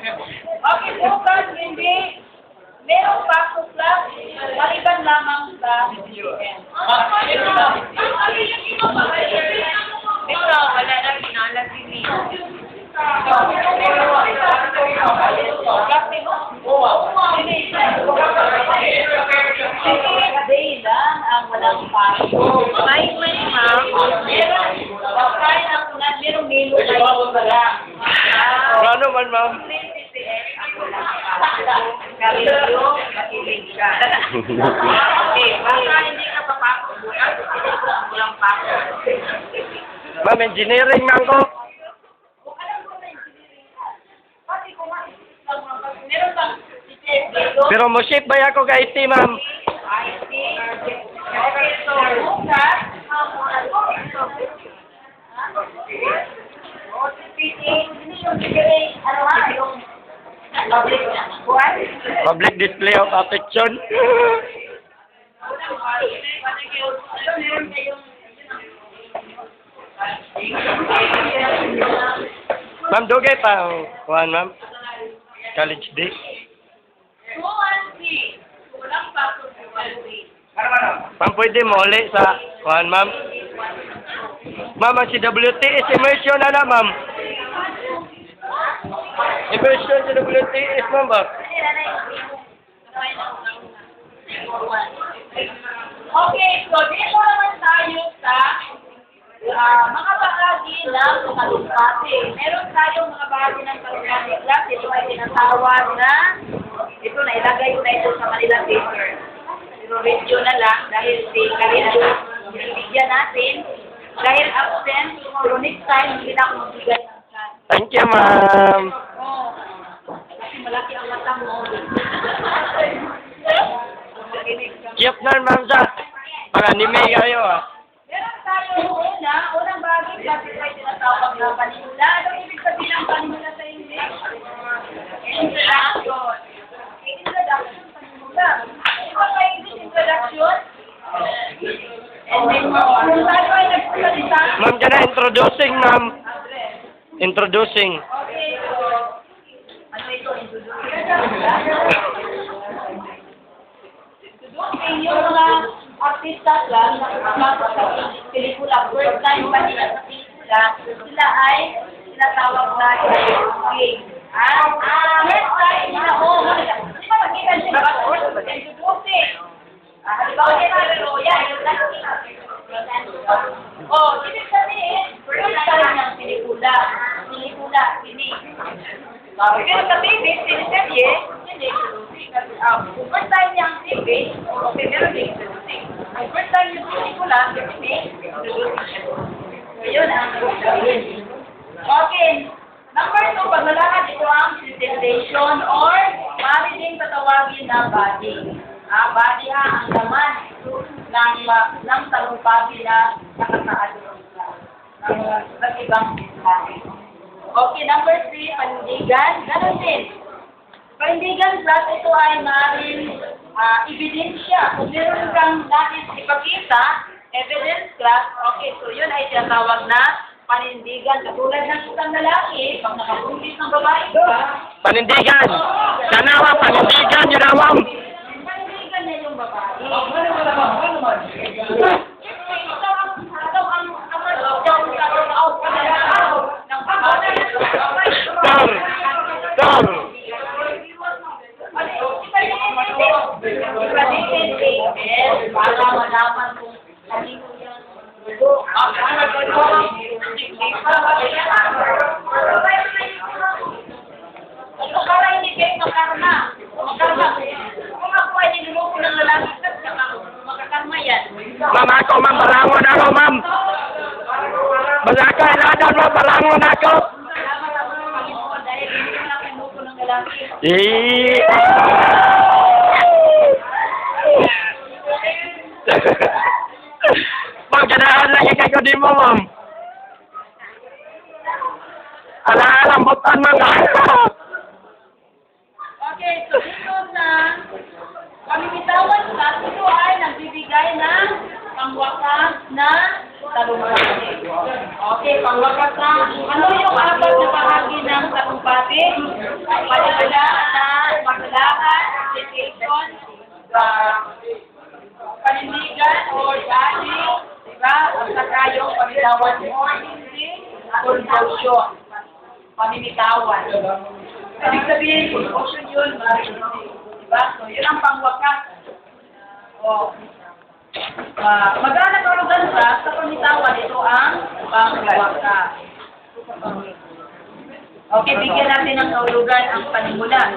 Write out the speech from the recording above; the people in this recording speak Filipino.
Okay, bukas hindi. Merong pasok lang, maliban lamang sa UN. Ito, wala na pinalagi niya. Day lang ang walang pasok. May, ma'am. Merong menu kayo wala. Ano man, ma'am? Karilyo, makilig ka. Okay, baka hindi ka papasok bukas, kasi ang walang pasok. Ma'am, engineering man ko. Alam ko na engineering ka. Pati ko nga, meron bang dito? Pero mo shape ba ako kay IT, ma'am? IT. Okay, so bukas, hindi yung engineering, ano ha, yung public na. What? Public display of affection. Ma'am, dugay pa. Kuhan, ma'am. College day. Ma'am, pwede mo ulit sa kuhan, ma'am. Ma'am, ang CWTS immersion na na, ma'am. Immersion CWTS, ma'am ba? Okay, so dito naman tayo sa mga bahagi ng kalumpati. Meron tayong mga bahagi ng kalumpati class. Ito ay tinatawag na, ito na ilagay ko na ito sa Manila paper. Pero review na lang dahil si Karina binibigyan natin. Dahil absent, pero next time hindi na ako magbigay ng chance. Thank you, ma'am. Oh, kasi malaki ang mata mo. Cute na, ma'am, sa pang-anime kayo, ah. Meron tayo unang bagay kasi tayo tinatawag na panimula. Ano ibig sabihin ng panimula sa English? Introduction. Introduction, panimula. Di ba sa English, introduction? And then, kung tayo ay nagsasalita, Ma'am, ka na introducing, ma'am. Introducing. okay, so, ano ito, introduction? Introducing yung mga artista lang na pumasok sa pelikula. First time pa nila sa pelikula, sila ay tinatawag na introducing. Next time nila, di ba makita nila ba? Introducing. Halimbawa nila, pero yan, yung ibig sabihin, first time ng pelikula. Pelikula, sini. Pero sa TV, siniserye, hindi introducing. Kung first time niyang TV, okay, meron din introducing. Kung first time yung pelikula, hindi introducing. So, yun ang gawin. Okay. Number 2, paglalakad, ito ang presentation or maaari din patawagin na body. Body ang laman ng talumpati na nakataas ng iba't ibang mensahe. Okay, number 3, panindigan. Ganon din. Panindigan plus ito ay maaaring ebidensya. Kung meron kang nais ipakita, evidence class, okay, so yun ay tinatawag na panindigan. Katulad ng isang lalaki, pag nakabuntis ng babae ka, Panindigan. Kanawa, panindigan, yun awam. panindigan niya yung babae. Sir. Sir. Para malaman kung kanino yan. Para hindi kayo makarma. Makarma. Kung ako ay niloko ng lalaki, makakarma yan. Ma'am, ako, ma'am, balangon ako, ma'am. Basta kailangan mo, balangon ako. Salamat ako ng Panginoon dahil hindi ko na kinoko ng lalaki. Pagkadaan lagi kayo di mo, ma'am. Alam, butan mo nga. Okay, so dito sa pamimitawan sa ito ay nagbibigay ng pangwakas na talumpati. Okay, pangwakas na. Ano yung apat na bahagi ng talumpati? pagbitawan mo, compulsion. Pamimitawan. Ibig sabihin, compulsion yun, diba? So, yun ang pangwakas. O, magana karugan sa pamitawan, ito ang pangwakas. Okay, bigyan natin ng kaulugan ang panimulan.